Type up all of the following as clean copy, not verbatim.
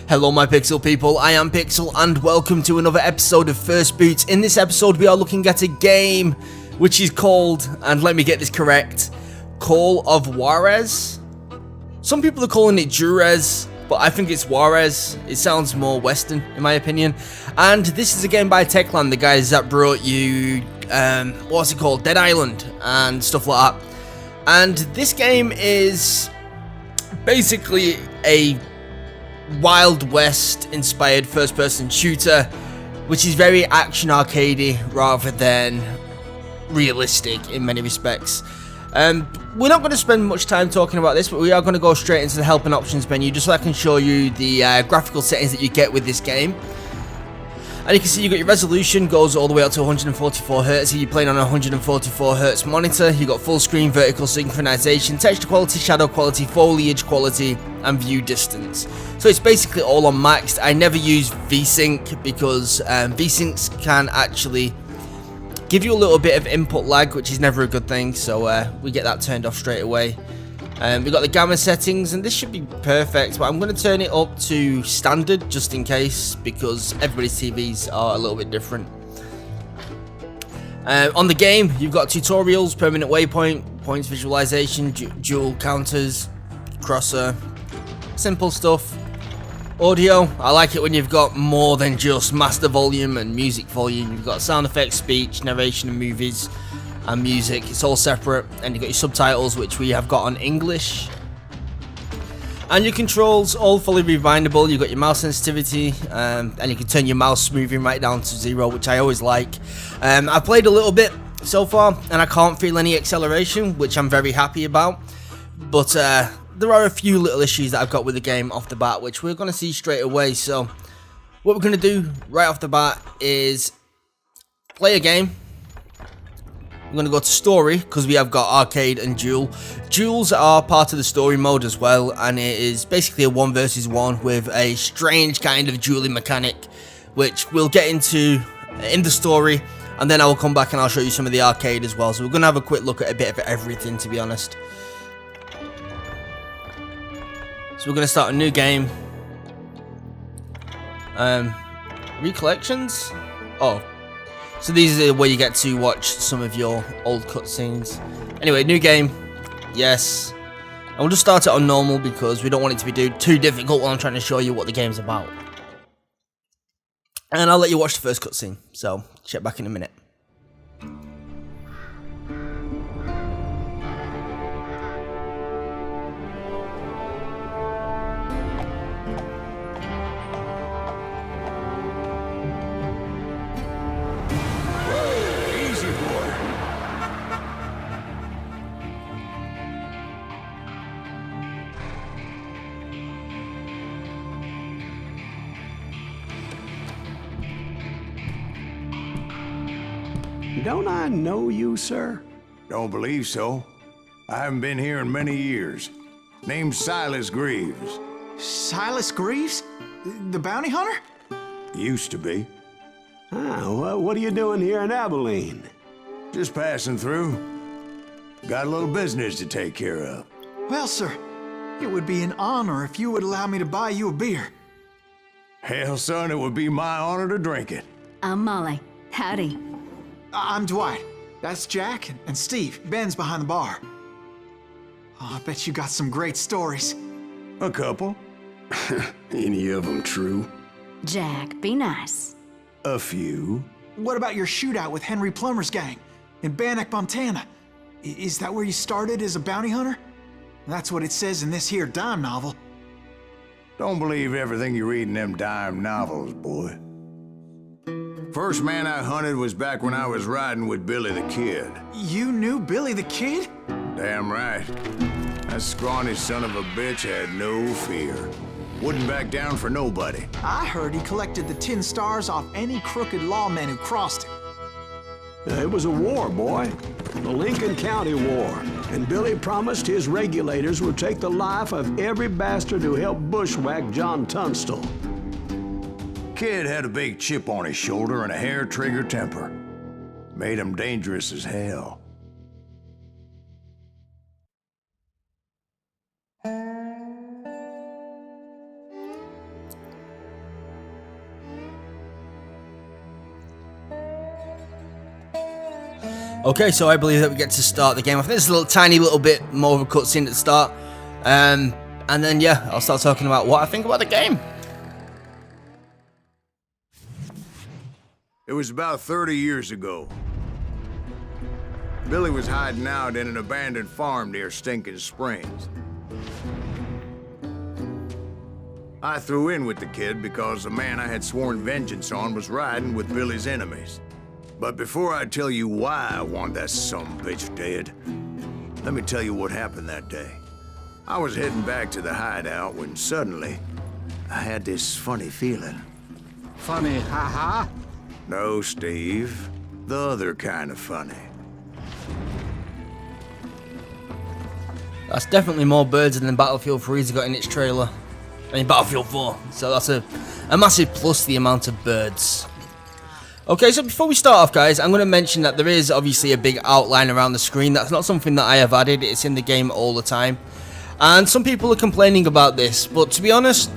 Hello my Pixel people, I am Pixel and welcome to another episode of First Boots. In this episode we are looking at a game which is called, and let me get this correct, Call of Juarez? Some people are calling it Juarez, but I think it's Juarez. It sounds more western in my opinion. And this is a game by Techland, the guys that brought you, what's it called, Dead Island and stuff like that. And this game is basically a Wild West inspired first person shooter, which is very action arcadey rather than realistic in many respects. We're not going to spend much time talking about this, but we are going to go straight into the help and options menu just so I can show you the graphical settings that you get with this game. And you can see you got your resolution goes all the way up to 144 Hz. You're playing on a 144 Hz monitor. You got full screen vertical synchronization, texture quality, shadow quality, foliage quality, and view distance. So it's basically all on maxed. I never use VSync because VSyncs can actually give you a little bit of input lag, which is never a good thing. So we get that turned off straight away. We've got the gamma settings, and this should be perfect, but I'm going to turn it up to standard just in case, because everybody's TVs are a little bit different. On the game, you've got tutorials, permanent waypoint, points visualization, dual counters, crosser, simple stuff. Audio, I like it when you've got more than just master volume and music volume. You've got sound effects, speech, narration and movies, and music. It's all separate, and you got your subtitles, which we have got on English. And your controls all fully rewindable. You've got your mouse sensitivity, and you can turn your mouse smoothing right down to 0, which I always like. I've played a little bit so far and I can't feel any acceleration, which I'm very happy about, but there are a few little issues that I've got with the game off the bat, which we're going to see straight away. So what we're going to do right off the bat is play a game. I'm going to go to story because we have got arcade and duel. Duels are part of the story mode as well, and it is basically a 1 versus 1 with a strange kind of dueling mechanic, which we'll get into in the story, and then I will come back and I'll show you some of the arcade as well. So we're going to have a quick look at a bit of everything, to be honest. So we're going to start a new game. Recollections? Oh. So these are where you get to watch some of your old cutscenes. Anyway, new game. Yes. And we'll just start it on normal because we don't want it to be too difficult while I'm trying to show you what the game's about. And I'll let you watch the first cutscene. So, check back in a minute. Don't I know you, sir? Don't believe so. I haven't been here in many years. Name's Silas Greaves. Silas Greaves? The bounty hunter? Used to be. Well, what are you doing here in Abilene? Just passing through. Got a little business to take care of. Well, sir, it would be an honor if you would allow me to buy you a beer. Hell, son, it would be my honor to drink it. I'm Molly. Howdy. I'm Dwight. That's Jack and Steve. Ben's behind the bar. Oh, I bet you got some great stories. A couple. Any of them true? Jack, be nice. A few. What about your shootout with Henry Plummer's gang in Bannock, Montana? Is that where you started as a bounty hunter? That's what it says in this here dime novel. Don't believe everything you read in them dime novels, boy. First man I hunted was back when I was riding with Billy the Kid. You knew Billy the Kid? Damn right. That scrawny son of a bitch had no fear. Wouldn't back down for nobody. I heard he collected the 10 stars off any crooked lawman who crossed him. It was a war, boy. The Lincoln County War. And Billy promised his regulators would take the life of every bastard who helped bushwhack John Tunstall. Kid had a big chip on his shoulder and a hair-trigger temper. Made him dangerous as hell. Okay, so I believe that we get to start the game. I think there's a tiny little bit more of a cutscene at the start. And then, yeah, I'll start talking about what I think about the game. It was about 30 years ago. Billy was hiding out in an abandoned farm near Stinking Springs. I threw in with the kid because the man I had sworn vengeance on was riding with Billy's enemies. But before I tell you why I want that sumbitch dead, let me tell you what happened that day. I was heading back to the hideout when suddenly I had this funny feeling. Funny, haha? No, Steve. The other kind of funny. That's definitely more birds than Battlefield 3's got in its trailer. I mean, Battlefield 4. So that's a massive plus, the amount of birds. Okay, so before we start off, guys, I'm going to mention that there is obviously a big outline around the screen. That's not something that I have added. It's in the game all the time. And some people are complaining about this. But to be honest,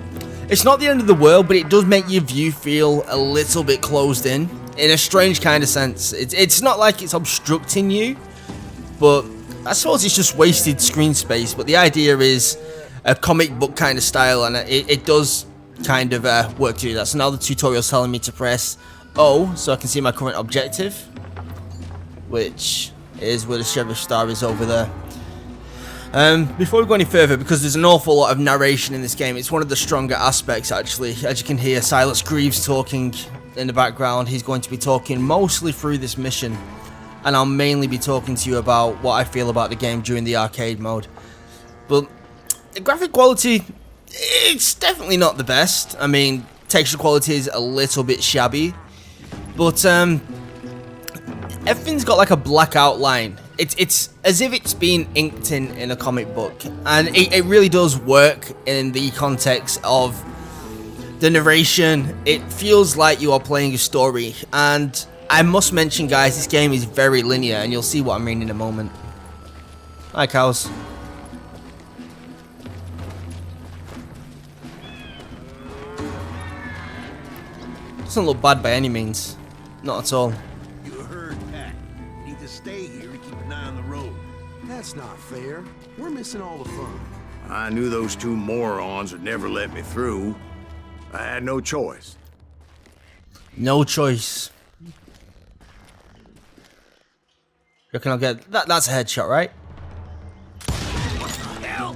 it's not the end of the world, but it does make your view feel a little bit closed in a strange kind of sense. It's not like it's obstructing you, but I suppose it's just wasted screen space. But the idea is a comic book kind of style, and it does kind of work to do that. So now the tutorial's telling me to press O, so I can see my current objective, which is where the sheriff star is over there. Before we go any further, because there's an awful lot of narration in this game, it's one of the stronger aspects actually. As you can hear, Silas Greaves talking in the background. He's going to be talking mostly through this mission, and I'll mainly be talking to you about what I feel about the game during the arcade mode. But the graphic quality, it's definitely not the best. I mean, texture quality is a little bit shabby, but everything's got like a black outline. It's as if it's been inked in a comic book, and it really does work in the context of the narration. It feels like you are playing a story, and I must mention, guys, this game is very linear, and you'll see what I mean in a moment. Hi, cows. Doesn't look bad by any means, not at all. You heard Pat. Need to stay here and keep an eye on the road. That's not fair. We're missing all the fun. I knew those two morons would never let me through. I had no choice. No choice. Reckon I'll get that? That's a headshot, right?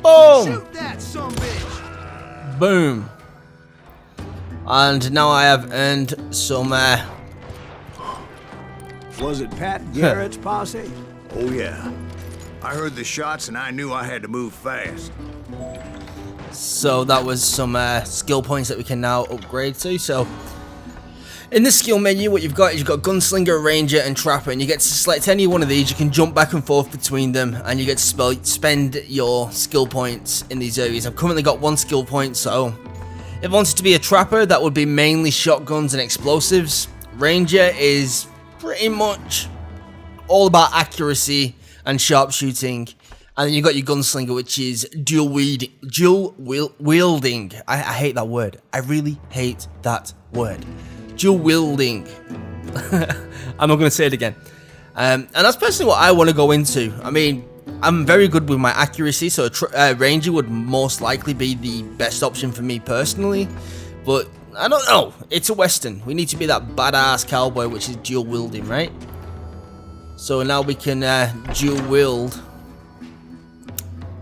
Boom! Shoot that sumbitch! Boom. And now I have earned some. Was it Pat Garrett's posse? Oh yeah. I heard the shots and I knew I had to move fast. So that was some skill points that we can now upgrade to. So in the skill menu, what you've got is you've got Gunslinger, Ranger, and Trapper, and you get to select any one of these. You can jump back and forth between them, and you get to spend your skill points in these areas. I've currently got 1 skill point, so if I wanted to be a Trapper, that would be mainly shotguns and explosives. Ranger is pretty much all about accuracy and sharpshooting. And then you've got your Gunslinger, which is dual wielding. I hate that word. I really hate that word. Dual wielding. I'm not going to say it again. And that's personally what I want to go into. I mean, I'm very good with my accuracy, so Ranger would most likely be the best option for me personally. But I don't know. It's a Western. We need to be that badass cowboy, which is dual wielding, right? So now we can dual wield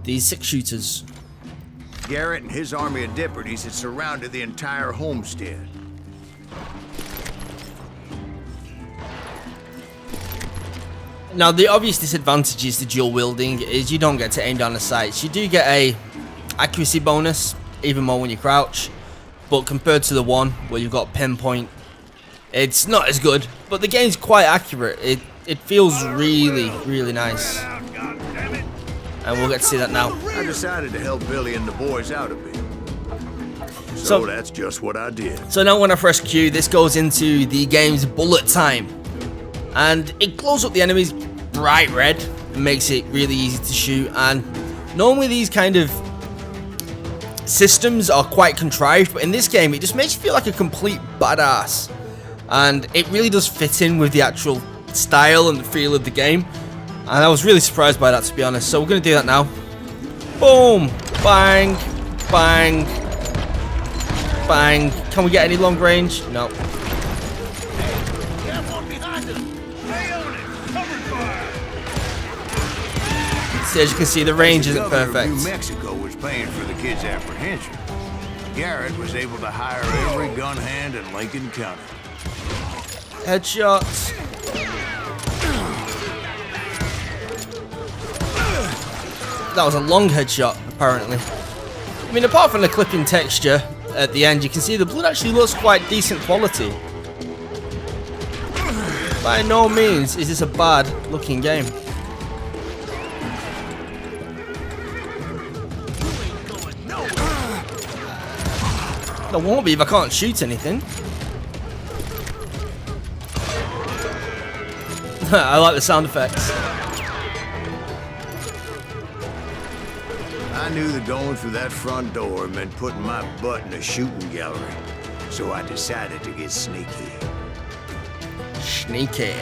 these 6-shooters. Garrett and his army of deputies had surrounded the entire homestead. Now, the obvious disadvantages to dual wielding is you don't get to aim down the sights. You do get a accuracy bonus, even more when you crouch, but compared to the one where you've got pinpoint, it's not as good. But the game's quite accurate. It feels really, really nice. And we'll get to see that now. I decided to help Billy and the boys out a bit. So that's just what I did. So now when I press Q, this goes into the game's bullet time. And it glows up the enemies bright red and makes it really easy to shoot. And normally these kind of systems are quite contrived, but in this game it just makes you feel like a complete badass. And it really does fit in with the actual style and the feel of the game. And I was really surprised by that, to be honest. So we're going to do that now. Boom! Bang! Bang! Bang! Can we get any long range? No. See, as you can see, the range isn't perfect. New Mexico was paying for the kid's apprehension. Garrett was able to hire every gun hand in Lincoln County. Headshots. That was a long headshot, apparently. I mean, apart from the clipping texture at the end, you can see the blood actually looks quite decent quality. By no means is this a bad looking game. It won't be if I can't shoot anything. I like the sound effects. I knew that going through that front door meant putting my butt in a shooting gallery, so I decided to get sneaky. Sneaky.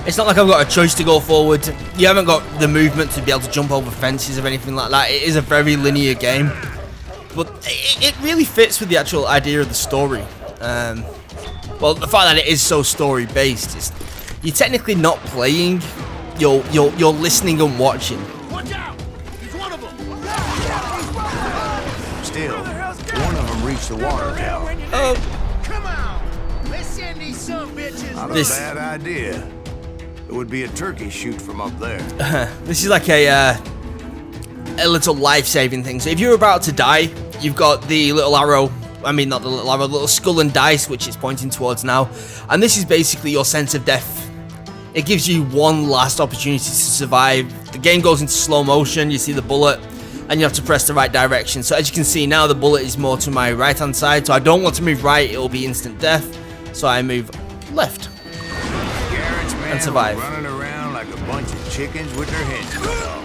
It's not like I've got a choice to go forward. You haven't got the movement to be able to jump over fences or anything like that. It is a very linear game. But it really fits with the actual idea of the story. Well, the fact that it is so story based, you're technically not playing. You're listening and watching. Watch out! He's one of them! Still, one of them reached the water tower. Oh, Come on! Let's send these some bitches! Not a This- bad idea. It would be a turkey shoot from up there. this is like a little life-saving thing. So if you're about to die, you've got the little arrow. I mean, not the little arrow, the little skull and dice, which it's pointing towards now. And this is basically your sense of death. It gives you one last opportunity to survive. The game goes into slow motion. You see the bullet, and you have to press the right direction. So as you can see now, the bullet is more to my right-hand side. So I don't want to move right; it will be instant death. So I move left Garrett's men and survive. were running around like a bunch of chickens with their heads cut off.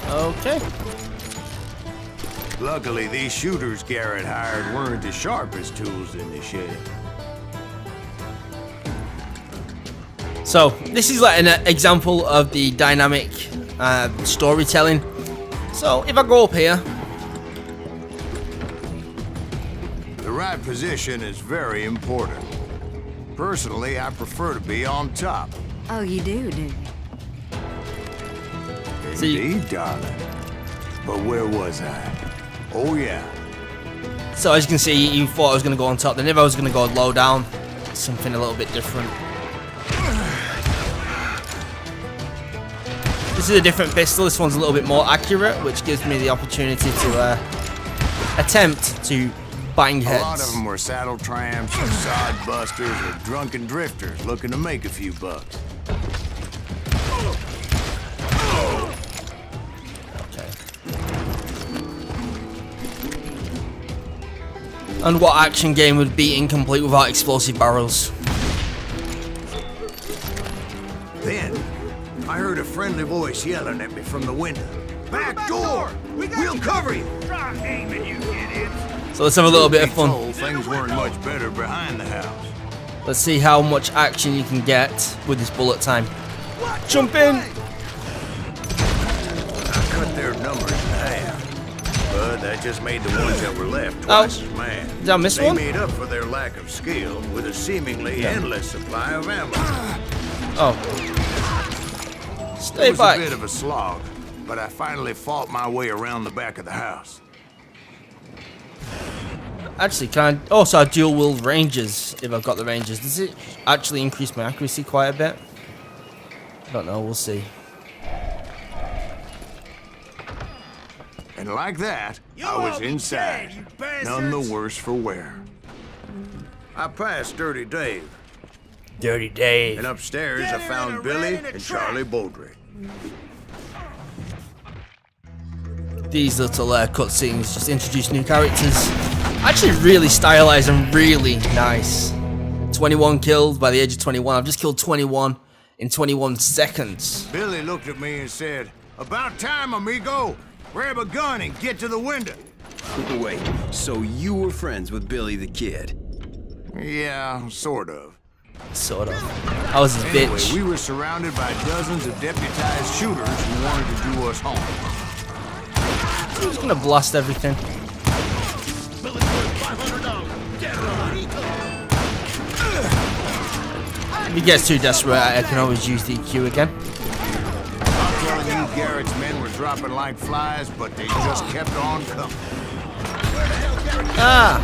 Okay. Luckily, these shooters Garrett hired weren't the sharpest tools in the shed. So this is like an example of the dynamic storytelling. So if I go up here, The right position is very important. Personally, I prefer to be on top. Oh, you do, do you? See- Indeed, darling. But where was I? Oh, yeah. so as you can see, you thought I was going to go on top. Then if I was going to go low down, something a little bit different. This is a different pistol. This one's a little bit more accurate, which gives me the opportunity to attempt to bang A lot of heads. them were saddle tramps, or sod busters, or drunken drifters looking to make a few bucks. And what action game would be incomplete without explosive barrels? Then, I heard a friendly voice yelling at me from the window. Back door! We'll cover you! Try aiming, you idiots! So let's have a little bit of fun. Told things weren't much better behind the house. Let's see how much action you can get with this bullet time. Jump in! I cut their numbers in half. But that just made the ones that were left twice as mad. Did I miss They one? made up for their lack of skill with a seemingly endless supply of ammo. Oh. It Stay was a back. bit of a slog, but I finally fought my way around the back of the house. Actually, can I also dual wield ranges if I've got the ranges? Does it actually increase my accuracy quite a bit? I don't know, we'll see. And like that, You I was all be inside, dead, you bastards. none the worse for wear. I passed Dirty Dave, Dirty Dave. and upstairs Get I her found in a Billy rat in a and trap. Charlie Baldry. These little cutscenes just introduce new characters. Actually really stylized and really nice. 21 killed by the age of 21. I've just killed 21 in 21 seconds. Billy looked at me and said, "About time, amigo. Grab a gun and get to the window." Wait, so you were friends with Billy the Kid? Yeah, sort of. Sort of. I was his Anyway, bitch. we were surrounded by dozens of deputized shooters who wanted to do us harm. I'm just gonna blast everything. If he gets too desperate, I can always use the EQ again. I'm telling you, Garrett's men were dropping like flies, but they just kept on coming. Ah!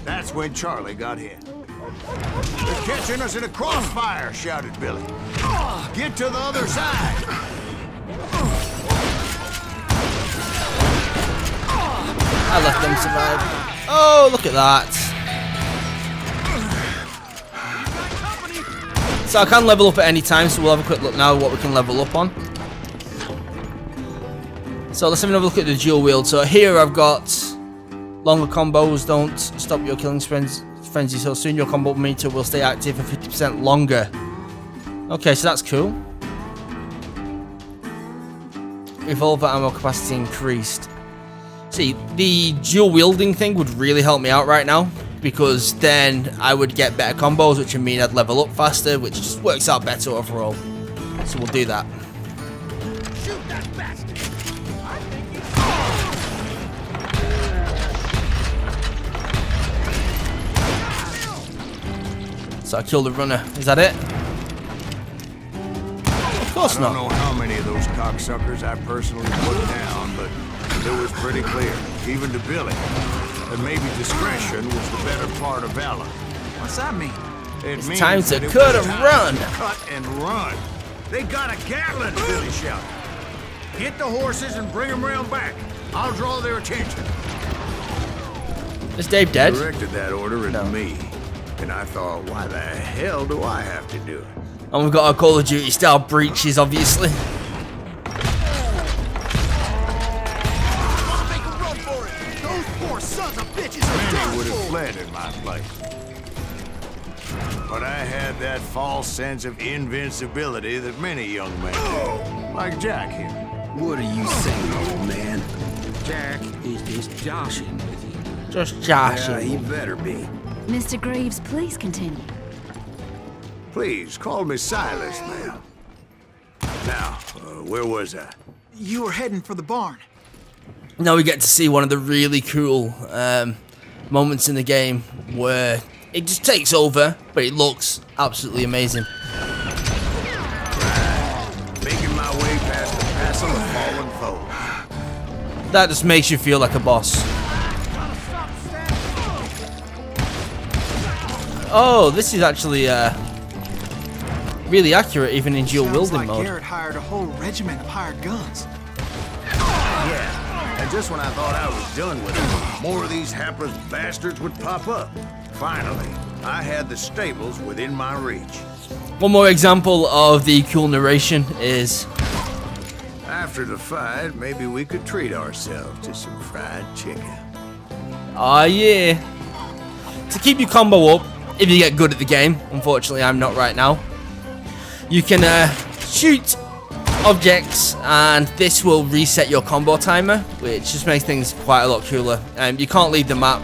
That's when Charlie got hit. "They're catching us in a crossfire," shouted Billy. "Get to the other side." I let them survive. Oh, look at that. So I can level up at any time, so we'll have a quick look now at what we can level up on. So let's have another look at the dual wield. So here I've got longer combos, don't stop your killing frenzy so soon. Your combo meter will stay active for 50% longer. Okay, so that's cool. Revolver ammo capacity increased. See, the dual wielding thing would really help me out right now, because then I would get better combos, which would mean I'd level up faster, which just works out better overall. So we'll do that. So I killed the runner. Is that it? Of course I don't not. know how many of those cocksuckers I personally put down, but it was pretty clear, even to Billy, that maybe discretion was the better part of valor. What's that mean? It means time to that it cut was and time run. to cut and run. They got a Gatling, Billy shouted. "Get the horses and bring them round back. I'll draw their attention." Is Dave dead? Directed that order at me, and I thought, why the hell do I have to do it? And we've got our Call of Duty style breaches, obviously. Many would have fled in my place. But I had that false sense of invincibility that many young men do, like Jack here. What are you saying, old man? Jack is just joshing with you. Just joshing. Yeah, he better be. Mr. Greaves, please continue. Please, call me Silas, ma'am. Now, where was I? You were heading for the barn. Now we get to see one of the really cool moments in the game where it just takes over, but it looks absolutely amazing. Making my way past the pass of the fallen foes. That just makes you feel like a boss. Oh, this is actually really accurate, even in dual Sounds wielding like mode. Garrett hired a whole regiment of hired guns. Yeah, and just when I thought I was done with it, more of these hapless bastards would pop up. Finally, I had the stables within my reach. One more example of the cool narration is After the fight, maybe we could treat ourselves to some fried chicken. ah, yeah. To keep your combo up, if you get good at the game, unfortunately I'm not right now, you can shoot objects and this will reset your combo timer, which just makes things quite a lot cooler. You can't leave the map.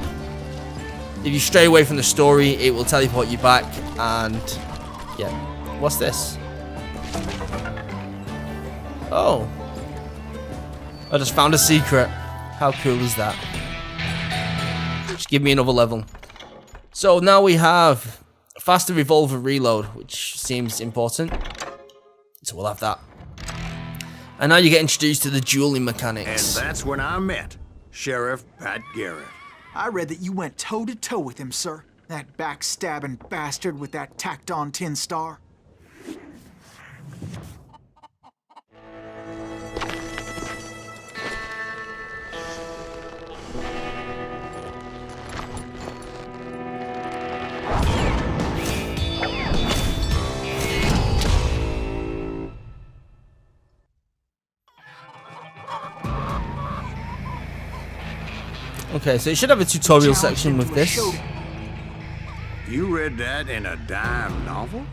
If you stray away from the story, it will teleport you back, and yeah. What's this? Oh. I just found a secret. How cool is that? Just give me another level. So now we have faster revolver reload, which seems important. So we'll have that. And now you get introduced to the dueling And mechanics. that's when I met Sheriff Pat Garrett. I read that you went toe-to-toe with him, sir. That backstabbing bastard with that tacked-on tin star. Okay, so you should have a tutorial Challenged section him with to a this. showdown. You read that in a dime novel?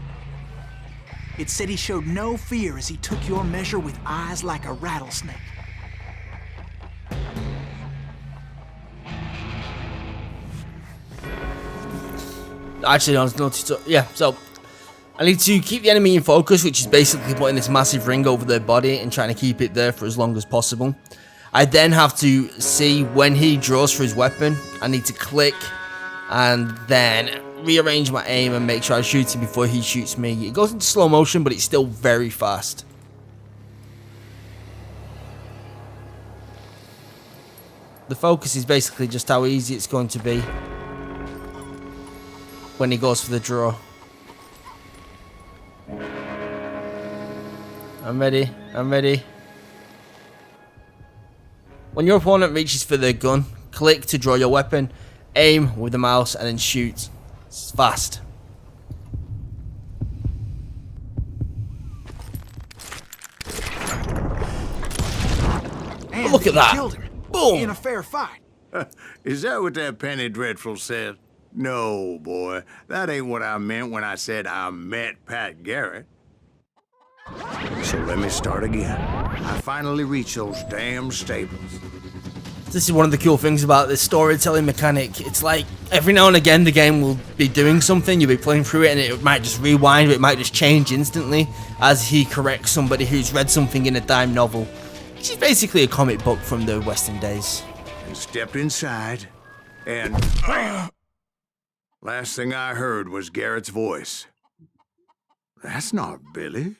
It said he showed no fear as he took your measure with eyes like a rattlesnake. Actually, no, yeah, so I need to keep the enemy in focus, which is basically putting this massive ring over their body and trying to keep it there for as long as possible. I then have to see when he draws for his weapon. I need to click and then rearrange my aim and make sure I shoot him before he shoots me. It goes into slow motion, but it's still very fast. The focus is basically just how easy it's going to be when he goes for the draw. I'm ready. I'm ready. When your opponent reaches for their gun, click to draw your weapon, aim with the mouse, and then shoot. It's fast. And look at that. Killed him. Boom. In a fair fight. Is that what that Penny Dreadful said? No, boy. That ain't what I meant when I said I met Pat Garrett. So let me start again. I finally reached those damn stables. This is one of the cool things about this storytelling mechanic. It's like every now and again the game will be doing something, you'll be playing through it and it might just rewind or it might just change instantly as he corrects somebody who's read something in a dime novel, which is basically a comic book from the Western days. And stepped inside and last thing I heard was Garrett's voice. That's not Billy.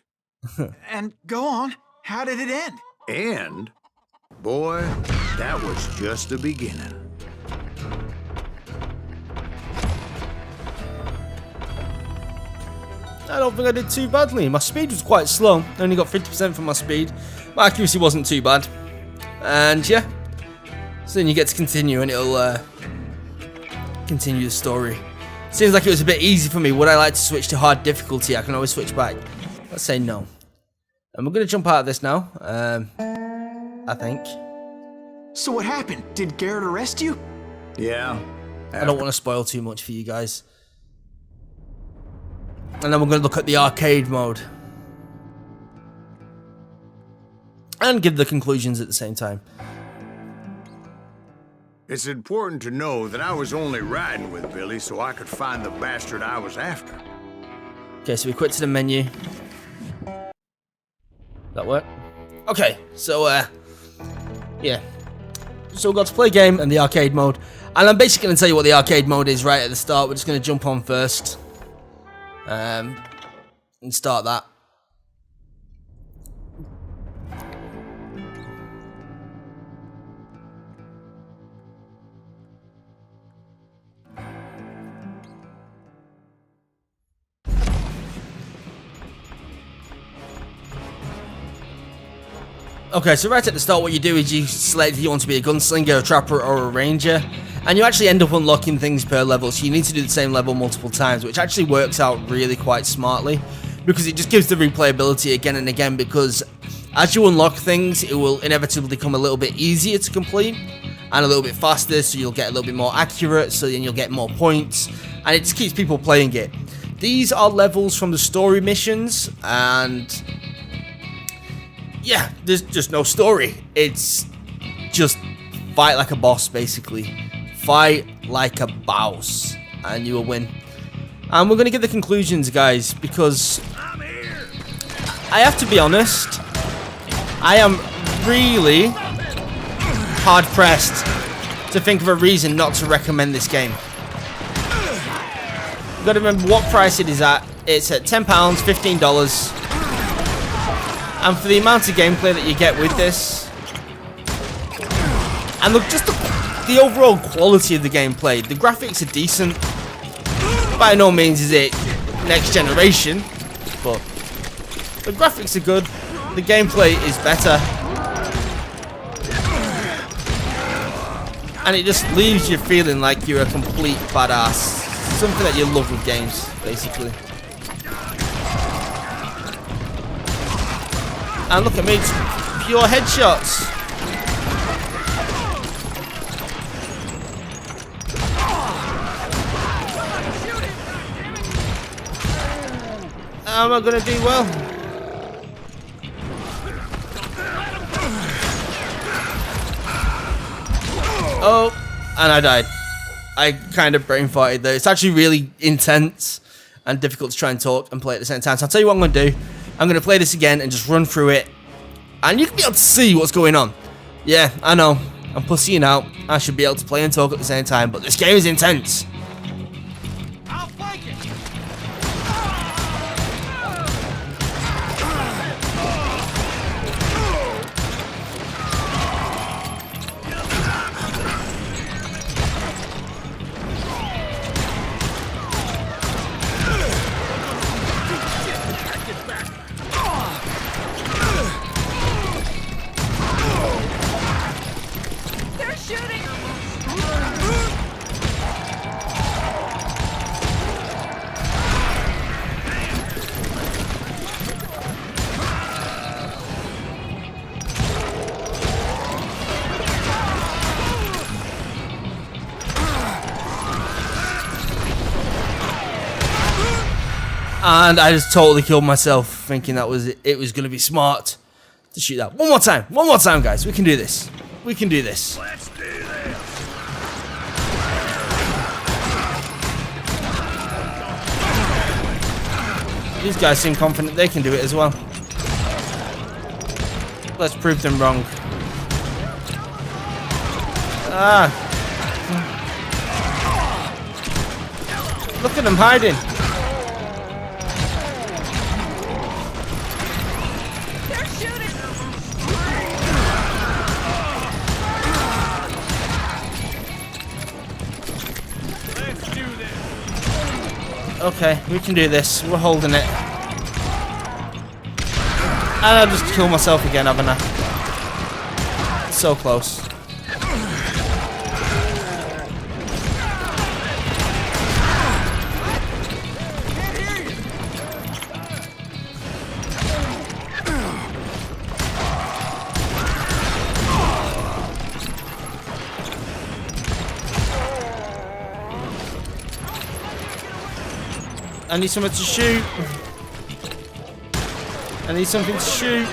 And go on. How did it end? And, boy, that was just the beginning. I don't think I did too badly. My speed was quite slow. I only got 50% from my speed. My accuracy wasn't too bad. And yeah. So then you get to continue and it'll continue the story. Seems like it was a bit easy for me. Would I like to switch to hard difficulty? I can always switch back. Let's say no. And we're going to jump out of this now. I think. So what happened? Did Garrett arrest you? Yeah. I don't want to spoil too much for you guys. And then we're going to look at the arcade mode. And give the conclusions at the same time. It's important to know that I was only riding with Billy so I could find the bastard I was after. Okay, so we quit to the menu. That work? Okay, so yeah. So we've got to play game and the arcade mode. And I'm basically going to tell you what the arcade mode is right at the start. We're just going to jump on first. And start that. Okay, so right at the start what you do is you select if you want to be a gunslinger, a trapper, or a ranger, and you actually end up unlocking things per level, so you need to do the same level multiple times, which actually works out really quite smartly, because it just gives the replayability again and again, because as you unlock things, it will inevitably become a little bit easier to complete, and a little bit faster, so you'll get a little bit more accurate, so then you'll get more points, and it just keeps people playing it. These are levels from the story missions, and yeah, there's just no story. It's just fight like a boss, basically. Fight like a boss, and you will win. And we're going to get the conclusions, guys, because I have to be honest, I am really hard-pressed to think of a reason not to recommend this game. You've got to remember what price it is at. It's at £10, $15. And for the amount of gameplay that you get with this, and look, just the overall quality of the gameplay, the graphics are decent. By no means is it next generation, but the graphics are good, the gameplay is better, and it just leaves you feeling like you're a complete badass. Something that you love with games, basically. And look at me, it's pure headshots. I'm not gonna do well. Oh, and I died. I kind of brain farted there. It's actually really intense and difficult to try and talk and play at the same time. So I'll tell you what I'm going to do. I'm going to play this again and just run through it. And you can be able to see what's going on. Yeah, I know. I'm pussying out. I should be able to play and talk at the same time. But this game is intense. I'll flank it. They're shooting! And I just totally killed myself thinking that was it was going to be smart to shoot that. One more time, guys. We can do this. We can do this. Let's do this. These guys seem confident they can do it as well. Let's prove them wrong. Ah. Look at them hiding. They're shooting! Let's do this. Okay, we can do this. We're holding it. And I just killed myself again, haven't I? So close. I need something to shoot. I need something to shoot.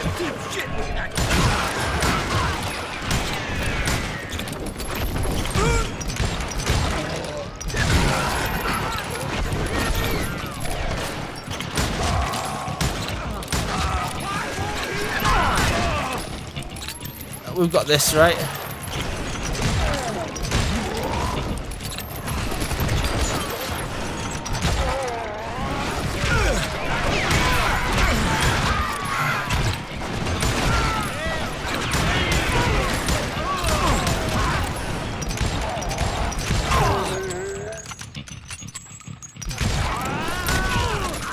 We've got this, right?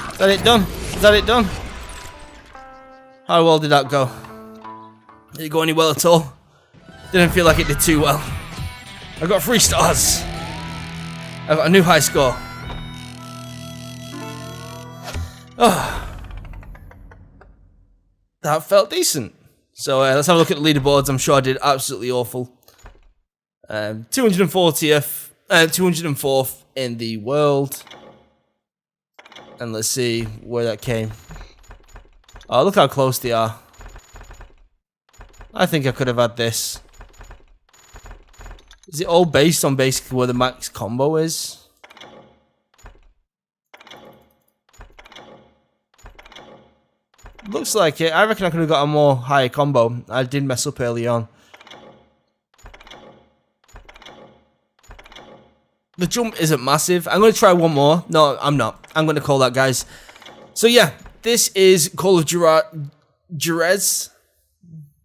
Is that it done? Is that it done? How well did that go? Did it go any well at all? Didn't feel like it did too well. I got 3 stars. I got a new high score. Oh. That felt decent. So let's have a look at the leaderboards. I'm sure I did absolutely awful. 240th, 204th in the world. And let's see where that came. Oh, look how close they are. I think I could have had this. Is it all based on basically where the max combo is? Looks like it. I reckon I could have got a more higher combo. I did mess up early on. The jump isn't massive. I'm going to try one more. No, I'm not. I'm going to call that, guys. So yeah, this is Call of Juarez.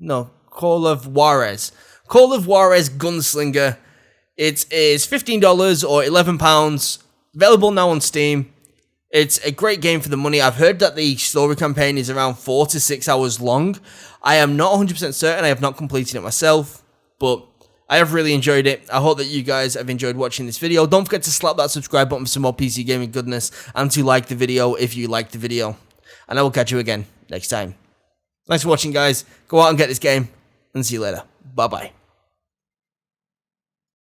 No, Call of Juarez. Call of Juarez Gunslinger. It is $15 or £11. Available now on Steam. It's a great game for the money. I've heard that the story campaign is around 4 to 6 hours long. I am not 100% certain. I have not completed it myself, but I have really enjoyed it. I hope that you guys have enjoyed watching this video. Don't forget to slap that subscribe button for some more PC gaming goodness, and to like the video if you liked the video. And I will catch you again next time. Thanks for watching, guys. Go out and get this game, and see you later. Bye-bye.